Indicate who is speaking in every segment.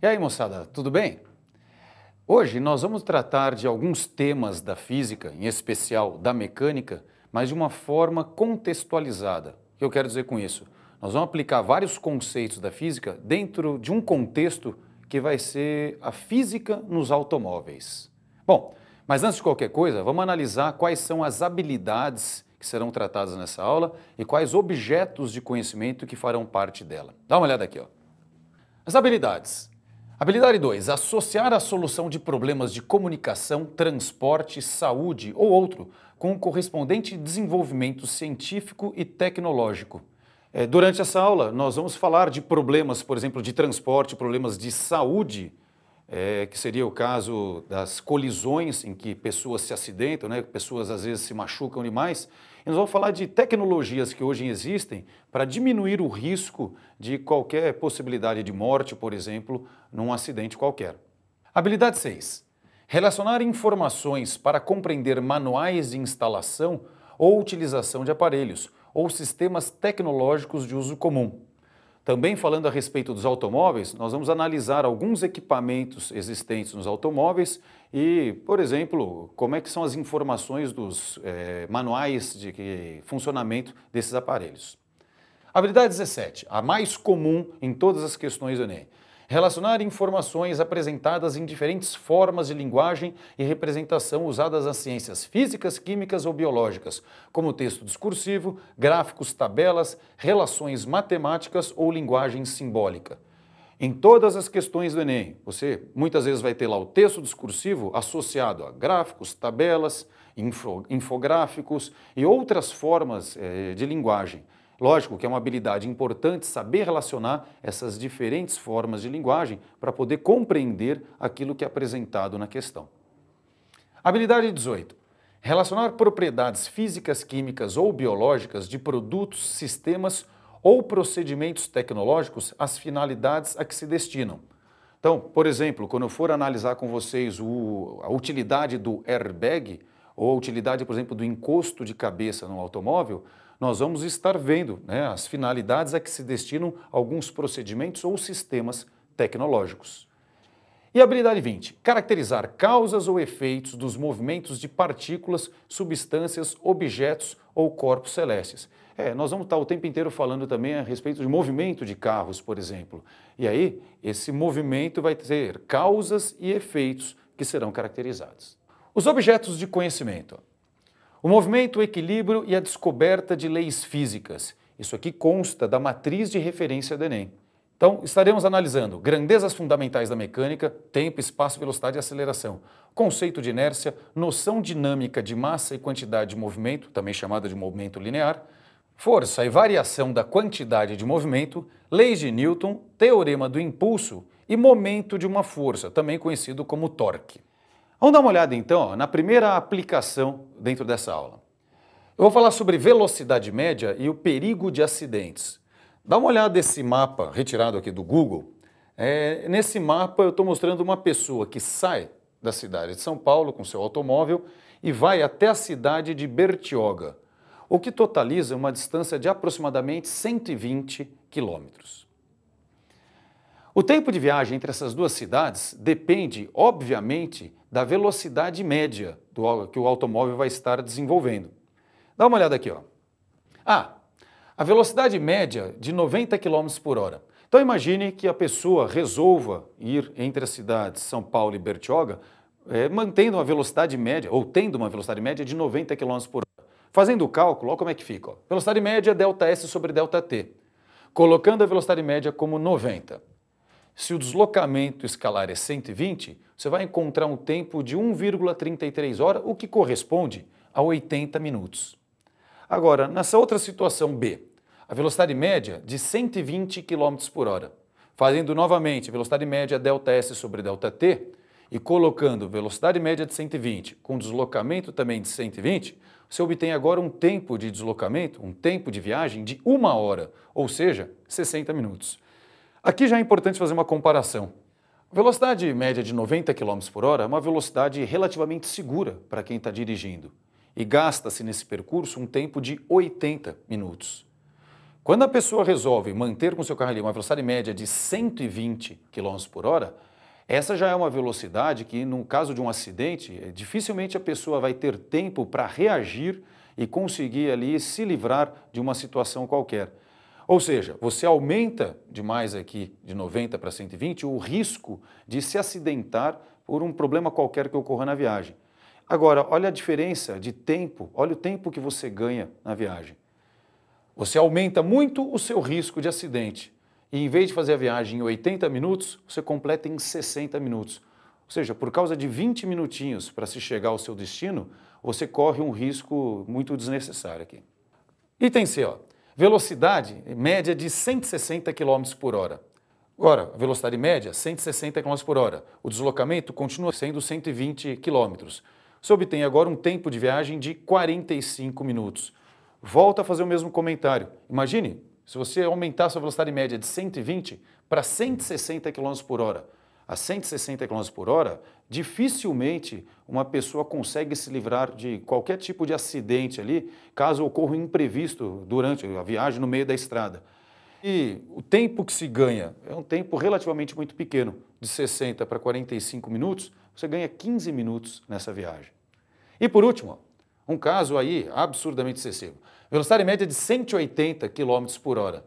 Speaker 1: E aí, moçada, tudo bem? Hoje nós vamos tratar de alguns temas da física, em especial da mecânica, mas de uma forma contextualizada. O que eu quero dizer com isso? Nós vamos aplicar vários conceitos da física dentro de um contexto que vai ser a física nos automóveis. Bom, mas antes de qualquer coisa, vamos analisar quais são as habilidades que serão tratadas nessa aula e quais objetos de conhecimento que farão parte dela. Dá uma olhada aqui, ó. As habilidades. Habilidade 2. Associar a solução de problemas de comunicação, transporte, saúde ou outro com o correspondente desenvolvimento científico e tecnológico. Durante essa aula, nós vamos falar de problemas, por exemplo, de transporte, problemas de saúde, que seria o caso das colisões em que pessoas se acidentam, né? Pessoas às vezes se machucam demais. E nós vamos falar de tecnologias que hoje existem para diminuir o risco de qualquer possibilidade de morte, por exemplo, num acidente qualquer. Habilidade 6. Relacionar informações para compreender manuais de instalação ou utilização de aparelhos ou sistemas tecnológicos de uso comum. Também falando a respeito dos automóveis, nós vamos analisar alguns equipamentos existentes nos automóveis e, por exemplo, como é que são as informações dos manuais de funcionamento desses aparelhos. Habilidade 17, a mais comum em todas as questões do Enem. Relacionar informações apresentadas em diferentes formas de linguagem e representação usadas nas ciências físicas, químicas ou biológicas, como texto discursivo, gráficos, tabelas, relações matemáticas ou linguagem simbólica. Em todas as questões do Enem, você muitas vezes vai ter lá o texto discursivo associado a gráficos, tabelas, infográficos e outras formas de linguagem. Lógico que é uma habilidade importante saber relacionar essas diferentes formas de linguagem para poder compreender aquilo que é apresentado na questão. Habilidade 18. Relacionar propriedades físicas, químicas ou biológicas de produtos, sistemas ou procedimentos tecnológicos às finalidades a que se destinam. Então, por exemplo, quando eu for analisar com vocês a utilidade do airbag ou a utilidade, por exemplo, do encosto de cabeça no automóvel, nós vamos estar vendo, né, as finalidades a que se destinam alguns procedimentos ou sistemas tecnológicos. E a habilidade 20, caracterizar causas ou efeitos dos movimentos de partículas, substâncias, objetos ou corpos celestes. Nós vamos estar o tempo inteiro falando também a respeito de movimento de carros, por exemplo. E aí, esse movimento vai ter causas e efeitos que serão caracterizados. Os objetos de conhecimento. O movimento, o equilíbrio e a descoberta de leis físicas. Isso aqui consta da matriz de referência do Enem. Então, estaremos analisando grandezas fundamentais da mecânica, tempo, espaço, velocidade e aceleração, conceito de inércia, noção dinâmica de massa e quantidade de movimento, também chamada de movimento linear, força e variação da quantidade de movimento, leis de Newton, teorema do impulso e momento de uma força, também conhecido como torque. Vamos dar uma olhada então na primeira aplicação dentro dessa aula. Eu vou falar sobre velocidade média e o perigo de acidentes. Dá uma olhada nesse mapa retirado aqui do Google. Nesse mapa eu estou mostrando uma pessoa que sai da cidade de São Paulo com seu automóvel e vai até a cidade de Bertioga, o que totaliza uma distância de aproximadamente 120 quilômetros. O tempo de viagem entre essas duas cidades depende, obviamente, da velocidade média que o automóvel vai estar desenvolvendo. Dá uma olhada aqui, ó. A velocidade média de 90 km por hora. Então imagine que a pessoa resolva ir entre as cidades São Paulo e Bertioga, mantendo uma velocidade média, ou tendo uma velocidade média de 90 km por hora. Fazendo o cálculo, olha como é que fica. Ó. Velocidade média ΔS sobre ΔT. Colocando a velocidade média como 90. Se o deslocamento escalar é 120, você vai encontrar um tempo de 1,33 horas, o que corresponde a 80 minutos. Agora, nessa outra situação B, a velocidade média de 120 km por hora. Fazendo novamente a velocidade média ΔS sobre ΔT e colocando velocidade média de 120 com deslocamento também de 120, você obtém agora um tempo de deslocamento, um tempo de viagem de 1 hora, ou seja, 60 minutos. Aqui já é importante fazer uma comparação. A velocidade média de 90 km por hora é uma velocidade relativamente segura para quem está dirigindo e gasta-se nesse percurso um tempo de 80 minutos. Quando a pessoa resolve manter com seu carro ali uma velocidade média de 120 km por hora, essa já é uma velocidade que, no caso de um acidente, dificilmente a pessoa vai ter tempo para reagir e conseguir ali se livrar de uma situação qualquer. Ou seja, você aumenta demais aqui de 90 para 120 o risco de se acidentar por um problema qualquer que ocorra na viagem. Agora, olha a diferença de tempo, olha o tempo que você ganha na viagem. Você aumenta muito o seu risco de acidente. E em vez de fazer a viagem em 80 minutos, você completa em 60 minutos. Ou seja, por causa de 20 minutinhos para se chegar ao seu destino, você corre um risco muito desnecessário aqui. Item C, ó, velocidade média de 160 km por hora. Agora, velocidade média, 160 km por hora. O deslocamento continua sendo 120 km. Você obtém agora um tempo de viagem de 45 minutos. Volta a fazer o mesmo comentário. Imagine se você aumentar sua velocidade média de 120 para 160 km por hora. A 160 km por hora, dificilmente uma pessoa consegue se livrar de qualquer tipo de acidente ali, caso ocorra um imprevisto durante a viagem no meio da estrada. E o tempo que se ganha é um tempo relativamente muito pequeno, de 60 para 45 minutos, você ganha 15 minutos nessa viagem. E por último, um caso aí absurdamente excessivo. Velocidade média de 180 km por hora.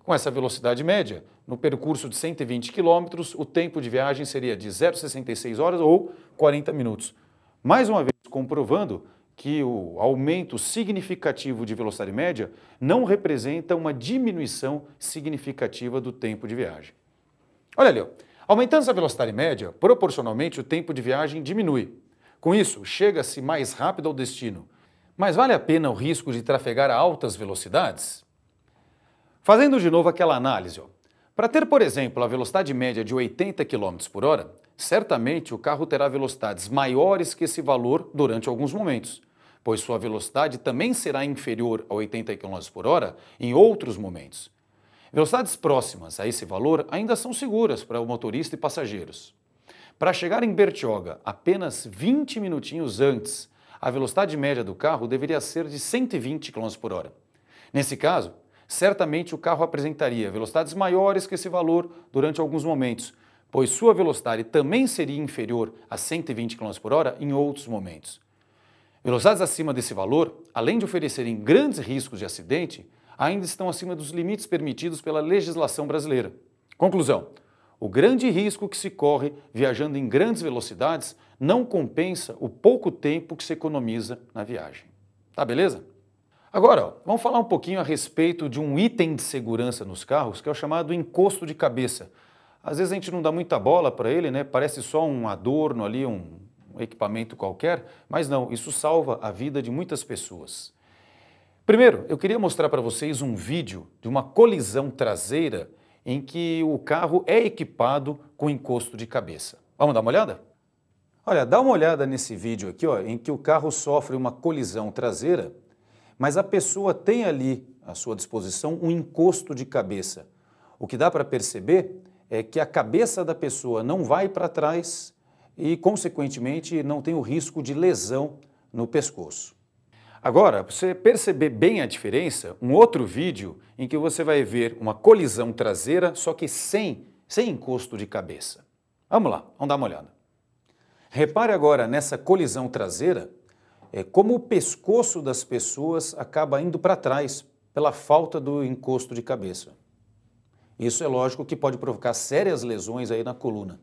Speaker 1: Com essa velocidade média, no percurso de 120 km, o tempo de viagem seria de 0,66 horas ou 40 minutos. Mais uma vez, comprovando que o aumento significativo de velocidade média não representa uma diminuição significativa do tempo de viagem. Olha ali, ó. Aumentando essa velocidade média, proporcionalmente o tempo de viagem diminui. Com isso, chega-se mais rápido ao destino. Mas vale a pena o risco de trafegar a altas velocidades? Fazendo de novo aquela análise, para ter, por exemplo, a velocidade média de 80 km por hora, certamente o carro terá velocidades maiores que esse valor durante alguns momentos, pois sua velocidade também será inferior a 80 km por hora em outros momentos. Velocidades próximas a esse valor ainda são seguras para o motorista e passageiros. Para chegar em Bertioga apenas 20 minutinhos antes, a velocidade média do carro deveria ser de 120 km por hora. Nesse caso, certamente o carro apresentaria velocidades maiores que esse valor durante alguns momentos, pois sua velocidade também seria inferior a 120 km por hora em outros momentos. Velocidades acima desse valor, além de oferecerem grandes riscos de acidente, ainda estão acima dos limites permitidos pela legislação brasileira. Conclusão: o grande risco que se corre viajando em grandes velocidades não compensa o pouco tempo que se economiza na viagem. Tá beleza? Agora, vamos falar um pouquinho a respeito de um item de segurança nos carros, que é o chamado encosto de cabeça. Às vezes a gente não dá muita bola para ele, né? Parece só um adorno ali, um equipamento qualquer, mas não, isso salva a vida de muitas pessoas. Primeiro, eu queria mostrar para vocês um vídeo de uma colisão traseira em que o carro é equipado com encosto de cabeça. Vamos dar uma olhada? Olha, dá uma olhada nesse vídeo aqui, ó, em que o carro sofre uma colisão traseira, mas a pessoa tem ali à sua disposição um encosto de cabeça. O que dá para perceber é que a cabeça da pessoa não vai para trás e, consequentemente, não tem o risco de lesão no pescoço. Agora, para você perceber bem a diferença, um outro vídeo em que você vai ver uma colisão traseira, só que sem encosto de cabeça. Vamos lá, vamos dar uma olhada. Repare agora nessa colisão traseira, como o pescoço das pessoas acaba indo para trás pela falta do encosto de cabeça. Isso é lógico que pode provocar sérias lesões aí na coluna.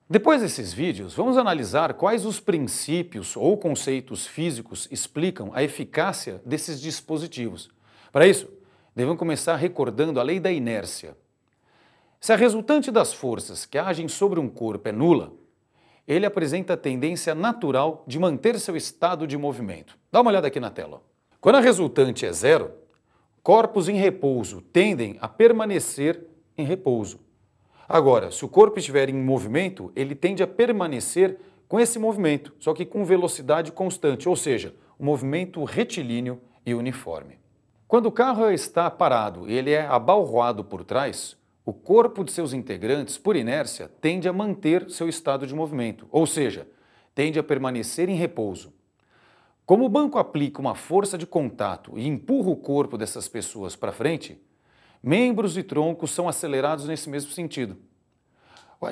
Speaker 1: Depois desses vídeos, vamos analisar quais os princípios ou conceitos físicos explicam a eficácia desses dispositivos. Para isso, devemos começar recordando a lei da inércia. Se a resultante das forças que agem sobre um corpo é nula, ele apresenta a tendência natural de manter seu estado de movimento. Dá uma olhada aqui na tela. Quando a resultante é zero, corpos em repouso tendem a permanecer em repouso. Agora, se o corpo estiver em movimento, ele tende a permanecer com esse movimento, só que com velocidade constante, ou seja, um movimento retilíneo e uniforme. Quando o carro está parado e ele é abalroado por trás, o corpo de seus integrantes, por inércia, tende a manter seu estado de movimento, ou seja, tende a permanecer em repouso. Como o banco aplica uma força de contato e empurra o corpo dessas pessoas para frente, membros e troncos são acelerados nesse mesmo sentido.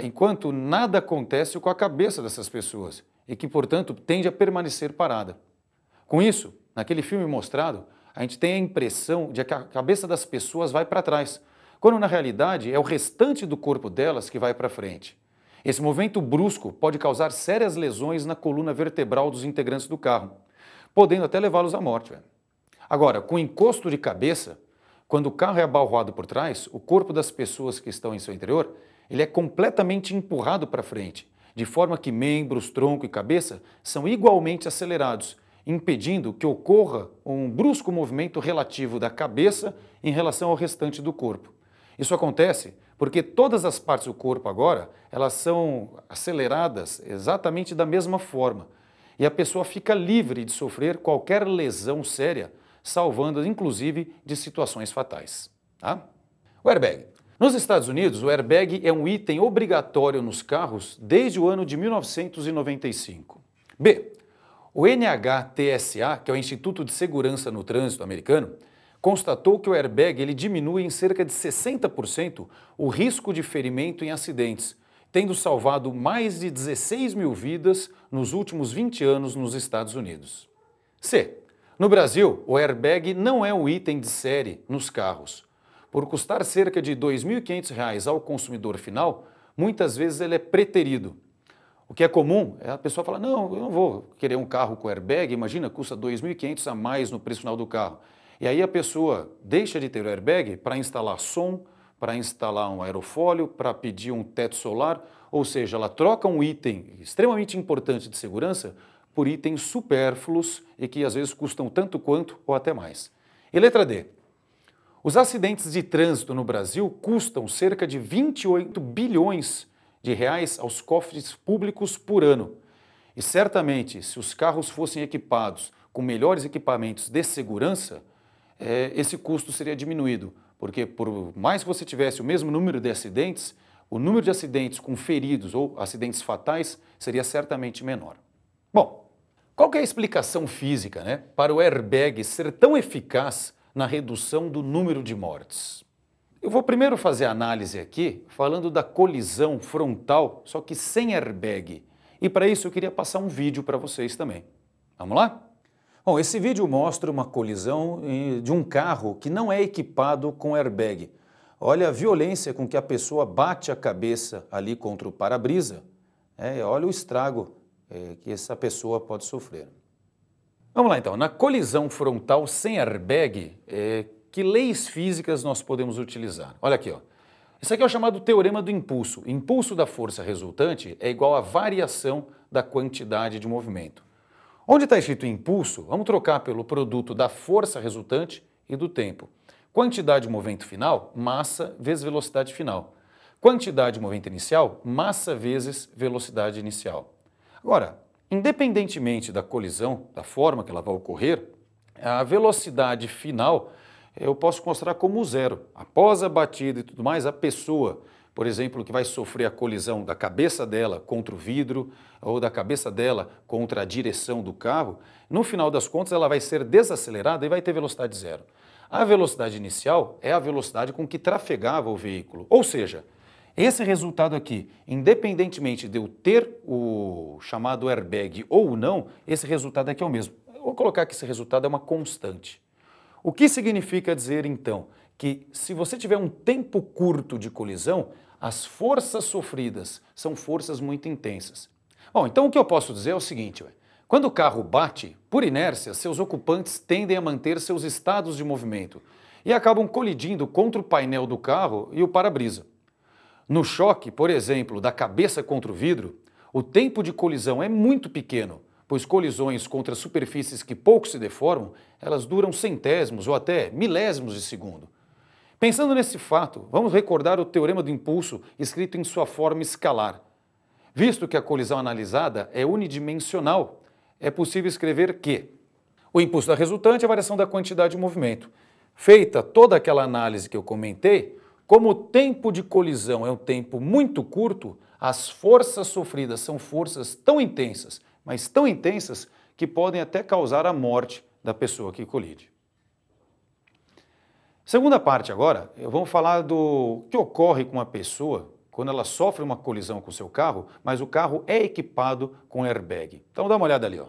Speaker 1: Enquanto nada acontece com a cabeça dessas pessoas e que, portanto, tende a permanecer parada. Com isso, naquele filme mostrado, a gente tem a impressão de que a cabeça das pessoas vai para trás, quando na realidade é o restante do corpo delas que vai para frente. Esse movimento brusco pode causar sérias lesões na coluna vertebral dos integrantes do carro, podendo até levá-los à morte. Agora, com encosto de cabeça, quando o carro é abalroado por trás, o corpo das pessoas que estão em seu interior, ele é completamente empurrado para frente, de forma que membros, tronco e cabeça são igualmente acelerados, impedindo que ocorra um brusco movimento relativo da cabeça em relação ao restante do corpo. Isso acontece porque todas as partes do corpo agora, elas são aceleradas exatamente da mesma forma, e a pessoa fica livre de sofrer qualquer lesão séria, salvando inclusive de situações fatais. Tá? O airbag. Nos Estados Unidos, o airbag é um item obrigatório nos carros desde o ano de 1995. B. O NHTSA, que é o Instituto de Segurança no Trânsito americano, constatou que o airbag ele diminui em cerca de 60% o risco de ferimento em acidentes, tendo salvado mais de 16 mil vidas nos últimos 20 anos nos Estados Unidos. C. No Brasil, o airbag não é um item de série nos carros. Por custar cerca de R$ 2.500 ao consumidor final, muitas vezes ele é preterido. O que é comum é a pessoa falar, não, eu não vou querer um carro com airbag, imagina, custa R$ 2.500 a mais no preço final do carro. E aí a pessoa deixa de ter o airbag para instalar som, para instalar um aerofólio, para pedir um teto solar, ou seja, ela troca um item extremamente importante de segurança por itens supérfluos e que às vezes custam tanto quanto ou até mais. E letra D. Os acidentes de trânsito no Brasil custam cerca de 28 bilhões de reais aos cofres públicos por ano. E certamente, se os carros fossem equipados com melhores equipamentos de segurança, esse custo seria diminuído, porque por mais que você tivesse o mesmo número de acidentes, o número de acidentes com feridos ou acidentes fatais seria certamente menor. Bom, qual que é a explicação física, para o airbag ser tão eficaz na redução do número de mortes? Eu vou primeiro fazer a análise aqui falando da colisão frontal, só que sem airbag. E para isso eu queria passar um vídeo para vocês também. Vamos lá? Bom, esse vídeo mostra uma colisão de um carro que não é equipado com airbag. Olha a violência com que a pessoa bate a cabeça ali contra o para-brisa. Olha o estrago que essa pessoa pode sofrer. Vamos lá então, na colisão frontal sem airbag, que leis físicas nós podemos utilizar? Olha aqui, ó. Isso aqui é o chamado teorema do impulso. O impulso da força resultante é igual à variação da quantidade de movimento. Onde está escrito impulso, vamos trocar pelo produto da força resultante e do tempo. Quantidade de movimento final, massa vezes velocidade final. Quantidade de movimento inicial, massa vezes velocidade inicial. Agora, independentemente da colisão, da forma que ela vai ocorrer, a velocidade final eu posso considerar como zero. Após a batida e tudo mais, a pessoa, por exemplo, que vai sofrer a colisão da cabeça dela contra o vidro ou da cabeça dela contra a direção do carro, no final das contas ela vai ser desacelerada e vai ter velocidade zero. A velocidade inicial é a velocidade com que trafegava o veículo, ou seja, esse resultado aqui, independentemente de eu ter o chamado airbag ou não, esse resultado aqui é o mesmo. Eu vou colocar que esse resultado é uma constante. O que significa dizer, então, que se você tiver um tempo curto de colisão, as forças sofridas são forças muito intensas. Bom, então o que eu posso dizer é o seguinte, quando o carro bate, por inércia, seus ocupantes tendem a manter seus estados de movimento e acabam colidindo contra o painel do carro e o para-brisa. No choque, por exemplo, da cabeça contra o vidro, o tempo de colisão é muito pequeno, pois colisões contra superfícies que pouco se deformam, elas duram centésimos ou até milésimos de segundo. Pensando nesse fato, vamos recordar o teorema do impulso escrito em sua forma escalar. Visto que a colisão analisada é unidimensional, é possível escrever que o impulso da resultante é a variação da quantidade de movimento. Feita toda aquela análise que eu comentei, como o tempo de colisão é um tempo muito curto, as forças sofridas são forças tão intensas, mas tão intensas, que podem até causar a morte da pessoa que colide. Segunda parte agora, vamos falar do que ocorre com a pessoa quando ela sofre uma colisão com o seu carro, mas o carro é equipado com airbag. Então dá uma olhada ali, ó.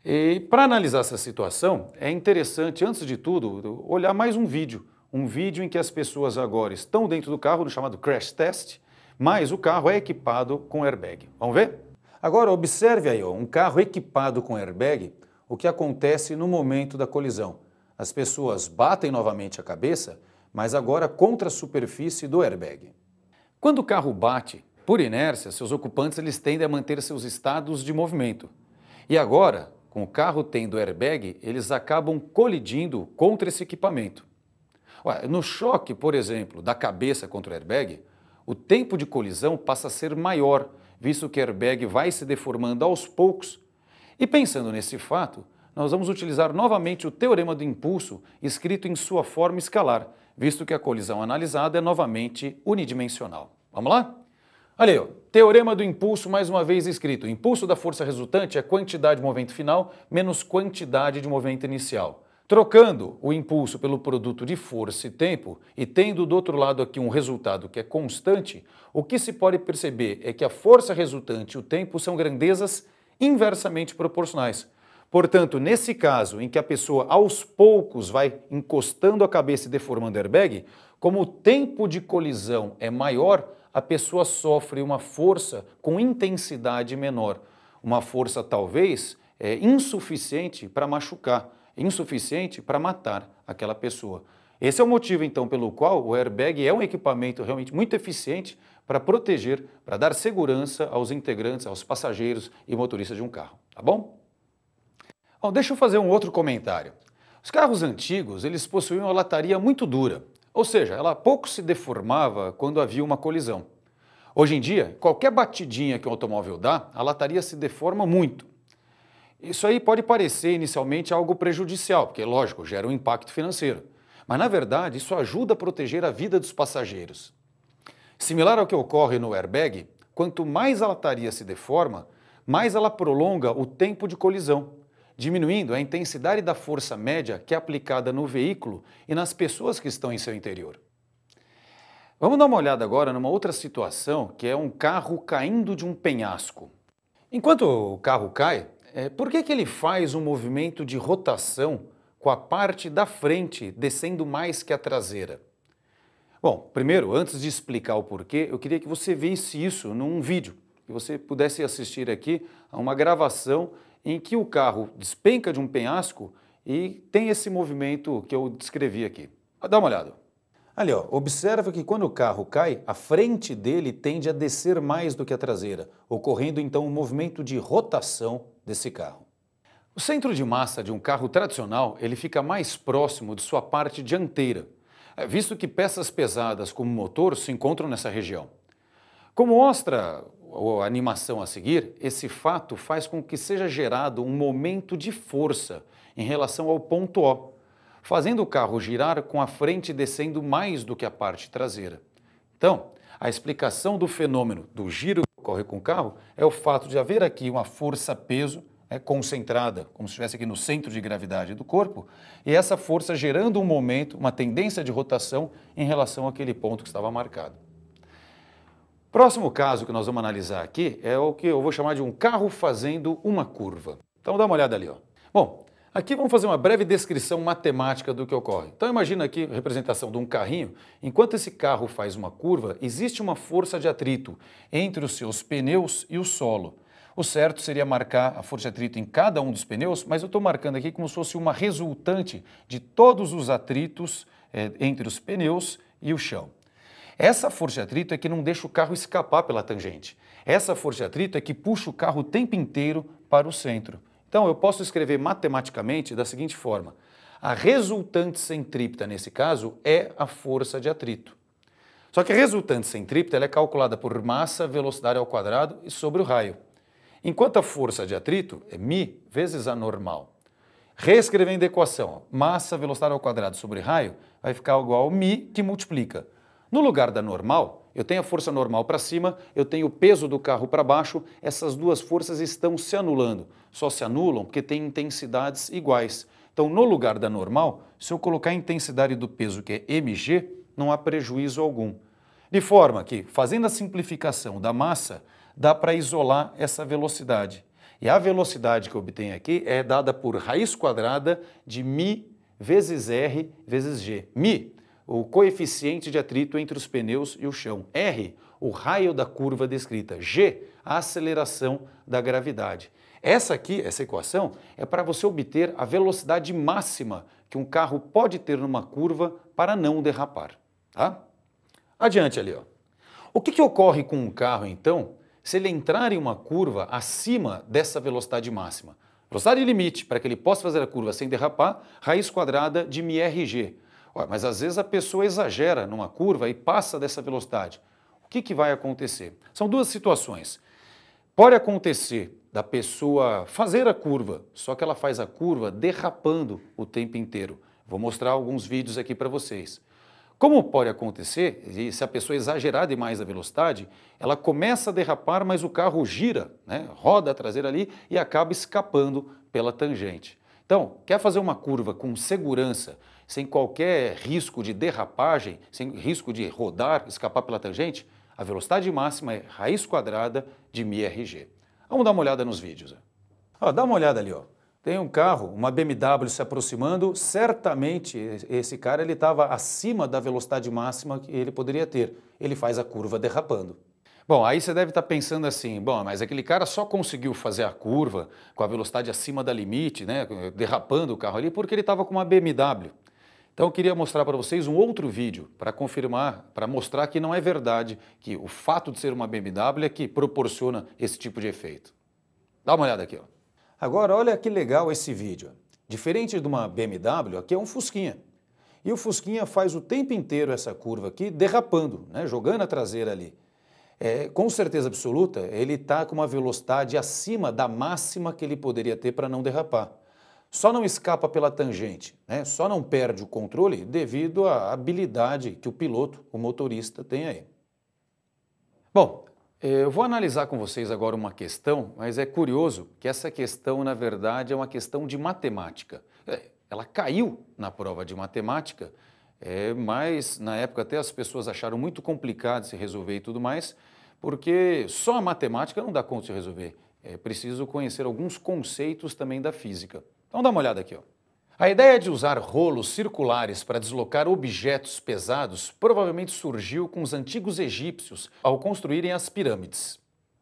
Speaker 1: E para analisar essa situação, é interessante, antes de tudo, olhar mais um vídeo em que as pessoas agora estão dentro do carro, no chamado crash test, mas o carro é equipado com airbag. Vamos ver? Agora observe aí, ó, um carro equipado com airbag, o que acontece no momento da colisão. As pessoas batem novamente a cabeça, mas agora contra a superfície do airbag. Quando o carro bate, por inércia, seus ocupantes eles tendem a manter seus estados de movimento. E agora, com o carro tendo airbag, eles acabam colidindo contra esse equipamento. No choque, por exemplo, da cabeça contra o airbag, o tempo de colisão passa a ser maior, visto que o airbag vai se deformando aos poucos. E pensando nesse fato, nós vamos utilizar novamente o teorema do impulso escrito em sua forma escalar, visto que a colisão analisada é novamente unidimensional. Vamos lá? Olha aí, ó, teorema do impulso mais uma vez escrito. O impulso da força resultante é quantidade de movimento final menos quantidade de movimento inicial. Trocando o impulso pelo produto de força e tempo e tendo do outro lado aqui um resultado que é constante, o que se pode perceber é que a força resultante e o tempo são grandezas inversamente proporcionais. Portanto, nesse caso em que a pessoa aos poucos vai encostando a cabeça e deformando o airbag, como o tempo de colisão é maior, a pessoa sofre uma força com intensidade menor. Uma força talvez insuficiente para machucar, insuficiente para matar aquela pessoa. Esse é o motivo, então, pelo qual o airbag é um equipamento realmente muito eficiente para proteger, para dar segurança aos integrantes, aos passageiros e motoristas de um carro, tá bom? Bom, deixa eu fazer um outro comentário. Os carros antigos, eles possuíam uma lataria muito dura, ou seja, ela pouco se deformava quando havia uma colisão. Hoje em dia, qualquer batidinha que o automóvel dá, a lataria se deforma muito. Isso aí pode parecer inicialmente algo prejudicial, porque, lógico, gera um impacto financeiro. Mas, na verdade, isso ajuda a proteger a vida dos passageiros. Similar ao que ocorre no airbag, quanto mais a lataria se deforma, mais ela prolonga o tempo de colisão, diminuindo a intensidade da força média que é aplicada no veículo e nas pessoas que estão em seu interior. Vamos dar uma olhada agora numa outra situação, que é um carro caindo de um penhasco. Enquanto o carro cai, por que ele faz um movimento de rotação com a parte da frente descendo mais que a traseira? Bom, primeiro, antes de explicar o porquê, eu queria que você visse isso num vídeo, que você pudesse assistir aqui a uma gravação em que o carro despenca de um penhasco e tem esse movimento que eu descrevi aqui. Dá uma olhada. Ali, ó, observa que quando o carro cai, a frente dele tende a descer mais do que a traseira, ocorrendo então um movimento de rotação desse carro. O centro de massa de um carro tradicional, ele fica mais próximo de sua parte dianteira, visto que peças pesadas como motor se encontram nessa região. Como mostra a animação a seguir, esse fato faz com que seja gerado um momento de força em relação ao ponto O, fazendo o carro girar com a frente descendo mais do que a parte traseira. Então, a explicação do fenômeno do giro que ocorre com o carro é o fato de haver aqui uma força-peso concentrada, como se estivesse aqui no centro de gravidade do corpo, e essa força gerando um momento, uma tendência de rotação em relação àquele ponto que estava marcado. Próximo caso que nós vamos analisar aqui é o que eu vou chamar de um carro fazendo uma curva. Então dá uma olhada ali, ó. Bom, aqui vamos fazer uma breve descrição matemática do que ocorre. Então imagina aqui a representação de um carrinho. Enquanto esse carro faz uma curva, existe uma força de atrito entre os seus pneus e o solo. O certo seria marcar a força de atrito em cada um dos pneus, mas eu estou marcando aqui como se fosse uma resultante de todos os atritos entre os pneus e o chão. Essa força de atrito é que não deixa o carro escapar pela tangente. Essa força de atrito é que puxa o carro o tempo inteiro para o centro. Então eu posso escrever matematicamente da seguinte forma. A resultante centrípeta, nesse caso, é a força de atrito. Só que a resultante centrípeta ela é calculada por massa, velocidade ao quadrado e sobre o raio. Enquanto a força de atrito é μ vezes a normal. Reescrevendo a equação, massa, velocidade ao quadrado sobre raio, vai ficar igual ao μ que multiplica. No lugar da normal, eu tenho a força normal para cima, eu tenho o peso do carro para baixo, essas duas forças estão se anulando. só se anulam porque têm intensidades iguais. Então, no lugar da normal, se eu colocar a intensidade do peso, que é mg, não há prejuízo algum. De forma que, fazendo a simplificação da massa, dá para isolar essa velocidade. E a velocidade que eu obtenho aqui é dada por raiz quadrada de μ vezes r vezes g. μ, o coeficiente de atrito entre os pneus e o chão. R, o raio da curva descrita. G, a aceleração da gravidade. Essa equação, é para você obter a velocidade máxima que um carro pode ter numa curva para não derrapar. Tá? Adiante ali, ó. O que ocorre com um carro, então, se ele entrar em uma curva acima dessa velocidade máxima? Velocidade limite, para que ele possa fazer a curva sem derrapar, raiz quadrada de μrg. Mas às vezes a pessoa exagera numa curva e passa dessa velocidade. O que vai acontecer? São duas situações. Pode acontecer da pessoa fazer a curva, só que ela faz a curva derrapando o tempo inteiro. Vou mostrar alguns vídeos aqui para vocês. Como pode acontecer, se a pessoa exagerar demais a velocidade, ela começa a derrapar, mas o carro gira, né? Roda a traseira ali e acaba escapando pela tangente. Então, quer fazer uma curva com segurança, sem qualquer risco de derrapagem, sem risco de rodar, escapar pela tangente, a velocidade máxima é raiz quadrada de μrg. Vamos dar uma olhada nos vídeos. Dá uma olhada ali, ó. Tem um carro, uma BMW se aproximando, certamente esse cara estava acima da velocidade máxima que ele poderia ter. Ele faz a curva derrapando. Bom, aí você deve estar pensando assim, bom, mas aquele cara só conseguiu fazer a curva com a velocidade acima da limite, né, derrapando o carro ali, porque ele estava com uma BMW. Então eu queria mostrar para vocês um outro vídeo para confirmar, para mostrar que não é verdade que o fato de ser uma BMW é que proporciona esse tipo de efeito. Dá uma olhada aqui, ó. Agora olha que legal esse vídeo. Diferente de uma BMW, aqui é um Fusquinha. E o Fusquinha faz o tempo inteiro essa curva aqui derrapando, né, jogando a traseira ali. Com certeza absoluta, ele está com uma velocidade acima da máxima que ele poderia ter para não derrapar. Só não escapa pela tangente, né? Só não perde o controle devido à habilidade que o piloto, o motorista, tem aí. Bom, eu vou analisar com vocês agora uma questão, mas é curioso que essa questão, na verdade, é uma questão de matemática. Ela caiu na prova de matemática, mas na época até as pessoas acharam muito complicado se resolver e tudo mais, porque só a matemática não dá conta de resolver. É preciso conhecer alguns conceitos também da física. Então dá uma olhada aqui, ó. A ideia de usar rolos circulares para deslocar objetos pesados provavelmente surgiu com os antigos egípcios ao construírem as pirâmides.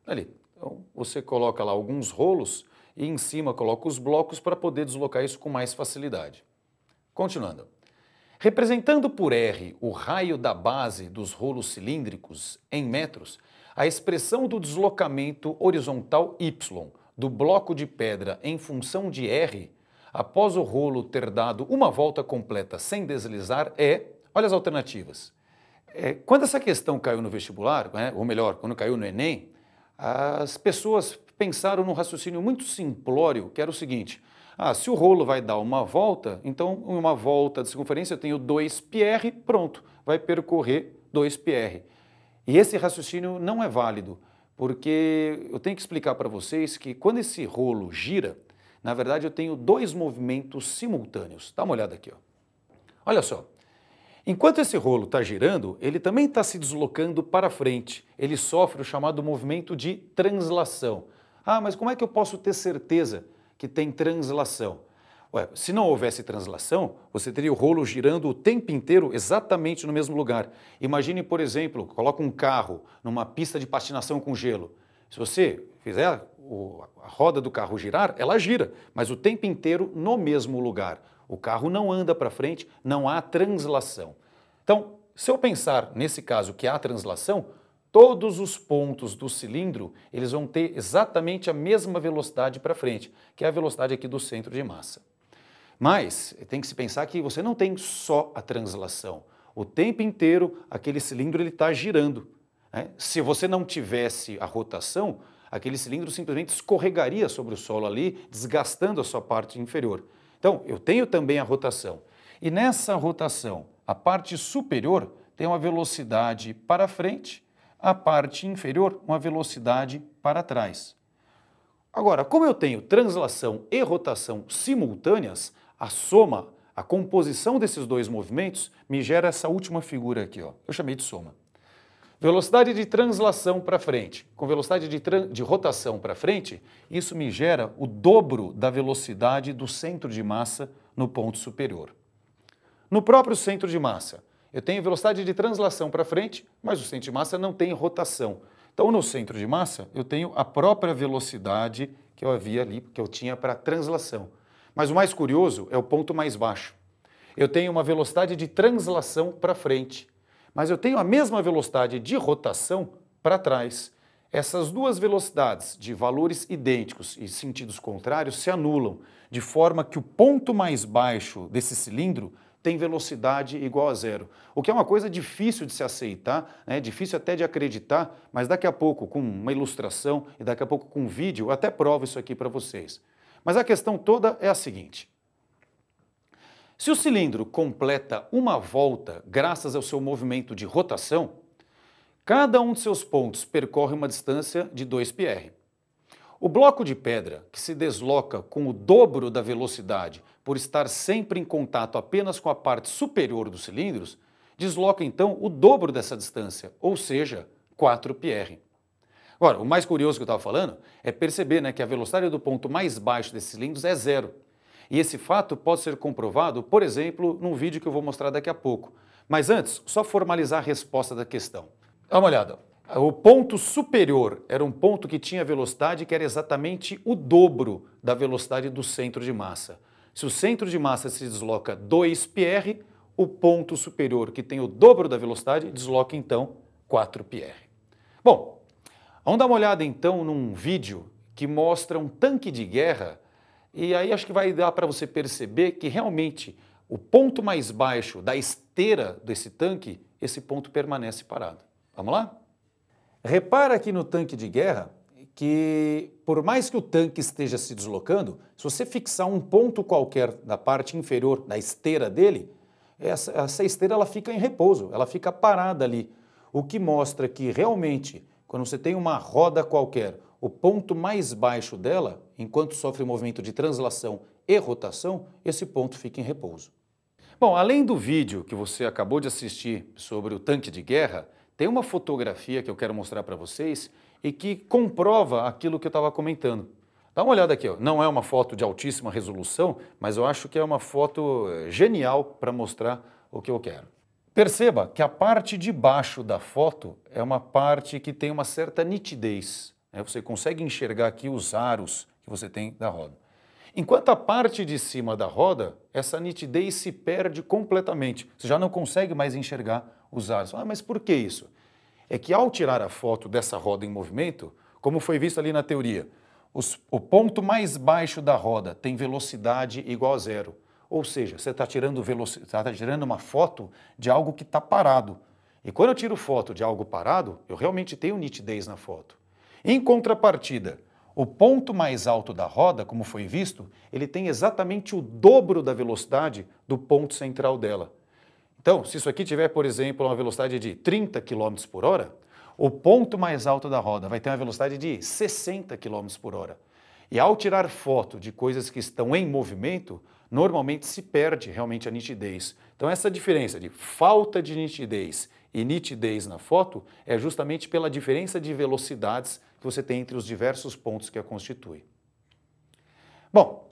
Speaker 1: Ali, então você coloca lá alguns rolos e em cima coloca os blocos para poder deslocar isso com mais facilidade. Continuando. Representando por R o raio da base dos rolos cilíndricos em metros, a expressão do deslocamento horizontal y do bloco de pedra em função de R após o rolo ter dado uma volta completa sem deslizar olha as alternativas. Quando essa questão caiu no vestibular, né, ou melhor, quando caiu no Enem, as pessoas pensaram num raciocínio muito simplório, que era o seguinte, se o rolo vai dar uma volta, então em uma volta de circunferência eu tenho 2πr, pronto, vai percorrer 2πr. E esse raciocínio não é válido, porque eu tenho que explicar para vocês que quando esse rolo gira, na verdade, eu tenho dois movimentos simultâneos. Dá uma olhada aqui, ó. Olha só. Enquanto esse rolo está girando, ele também está se deslocando para frente. Ele sofre o chamado movimento de translação. Mas como é que eu posso ter certeza que tem translação? Se não houvesse translação, você teria o rolo girando o tempo inteiro exatamente no mesmo lugar. Imagine, por exemplo, coloca um carro numa pista de patinação com gelo. Se você fizer a roda do carro girar, ela gira, mas o tempo inteiro no mesmo lugar. O carro não anda para frente, não há translação. Então, se eu pensar nesse caso que há translação, todos os pontos do cilindro eles vão ter exatamente a mesma velocidade para frente, que é a velocidade aqui do centro de massa. Mas tem que se pensar que você não tem só a translação. O tempo inteiro aquele cilindro está girando. Se você não tivesse a rotação, aquele cilindro simplesmente escorregaria sobre o solo ali, desgastando a sua parte inferior. Então, eu tenho também a rotação. E nessa rotação, a parte superior tem uma velocidade para frente, a parte inferior uma velocidade para trás. Agora, como eu tenho translação e rotação simultâneas, a soma, a composição desses dois movimentos me gera essa última figura aqui, ó. Eu chamei de soma. Velocidade de translação para frente com velocidade de rotação para frente, isso me gera o dobro da velocidade do centro de massa no ponto superior. No próprio centro de massa, eu tenho velocidade de translação para frente, mas o centro de massa não tem rotação. Então, no centro de massa, eu tenho a própria velocidade que eu havia ali, que eu tinha para translação. Mas o mais curioso é o ponto mais baixo. Eu tenho uma velocidade de translação para frente, mas eu tenho a mesma velocidade de rotação para trás. Essas duas velocidades de valores idênticos e sentidos contrários se anulam, de forma que o ponto mais baixo desse cilindro tem velocidade igual a zero. O que é uma coisa difícil de se aceitar, né? Difícil até de acreditar, mas daqui a pouco, com uma ilustração e daqui a pouco com um vídeo, eu até provo isso aqui para vocês. Mas a questão toda é a seguinte. Se o cilindro completa uma volta graças ao seu movimento de rotação, cada um de seus pontos percorre uma distância de 2πr. O bloco de pedra, que se desloca com o dobro da velocidade por estar sempre em contato apenas com a parte superior dos cilindros, desloca então o dobro dessa distância, ou seja, 4πr. Agora, o mais curioso que eu estava falando é perceber, né, que a velocidade do ponto mais baixo desses cilindros é zero. E esse fato pode ser comprovado, por exemplo, num vídeo que eu vou mostrar daqui a pouco. Mas antes, só formalizar a resposta da questão. Dá uma olhada. O ponto superior era um ponto que tinha velocidade que era exatamente o dobro da velocidade do centro de massa. Se o centro de massa se desloca 2πr, o ponto superior, que tem o dobro da velocidade, desloca então 4πr. Bom, vamos dar uma olhada então num vídeo que mostra um tanque de guerra, e aí acho que vai dar para você perceber que realmente o ponto mais baixo da esteira desse tanque, esse ponto permanece parado. Vamos lá? Repara aqui no tanque de guerra que, por mais que o tanque esteja se deslocando, se você fixar um ponto qualquer na parte inferior da esteira dele, essa esteira ela fica em repouso, ela fica parada ali, o que mostra que realmente, quando você tem uma roda qualquer, o ponto mais baixo dela, enquanto sofre o movimento de translação e rotação, esse ponto fica em repouso. Bom, além do vídeo que você acabou de assistir sobre o tanque de guerra, tem uma fotografia que eu quero mostrar para vocês e que comprova aquilo que eu estava comentando. Dá uma olhada aqui, ó. Não é uma foto de altíssima resolução, mas eu acho que é uma foto genial para mostrar o que eu quero. Perceba que a parte de baixo da foto é uma parte que tem uma certa nitidez, né? Você consegue enxergar aqui os aros que você tem da roda. Enquanto a parte de cima da roda, essa nitidez se perde completamente. Você já não consegue mais enxergar os aros. Ah, mas por que isso? É que ao tirar a foto dessa roda em movimento, como foi visto ali na teoria, o ponto mais baixo da roda tem velocidade igual a zero. Ou seja, você está tirando uma foto de algo que está parado. E quando eu tiro foto de algo parado, eu realmente tenho nitidez na foto. Em contrapartida, o ponto mais alto da roda, como foi visto, ele tem exatamente o dobro da velocidade do ponto central dela. Então, se isso aqui tiver, por exemplo, uma velocidade de 30 km por hora, o ponto mais alto da roda vai ter uma velocidade de 60 km por hora. E ao tirar foto de coisas que estão em movimento, normalmente se perde realmente a nitidez. Então essa diferença de falta de nitidez e nitidez na foto é justamente pela diferença de velocidades que você tem entre os diversos pontos que a constituem. Bom,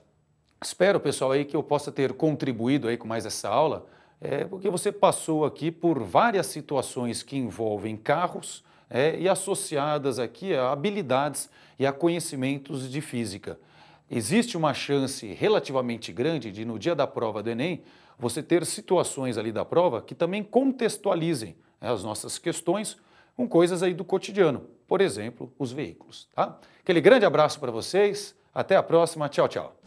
Speaker 1: espero, pessoal, aí que eu possa ter contribuído aí com mais essa aula, porque você passou aqui por várias situações que envolvem carros e associadas aqui a habilidades e a conhecimentos de física. Existe uma chance relativamente grande de, no dia da prova do Enem, você ter situações ali da prova que também contextualizem as nossas questões com coisas aí do cotidiano, por exemplo, os veículos. Tá? Aquele grande abraço para vocês, até a próxima, tchau, tchau.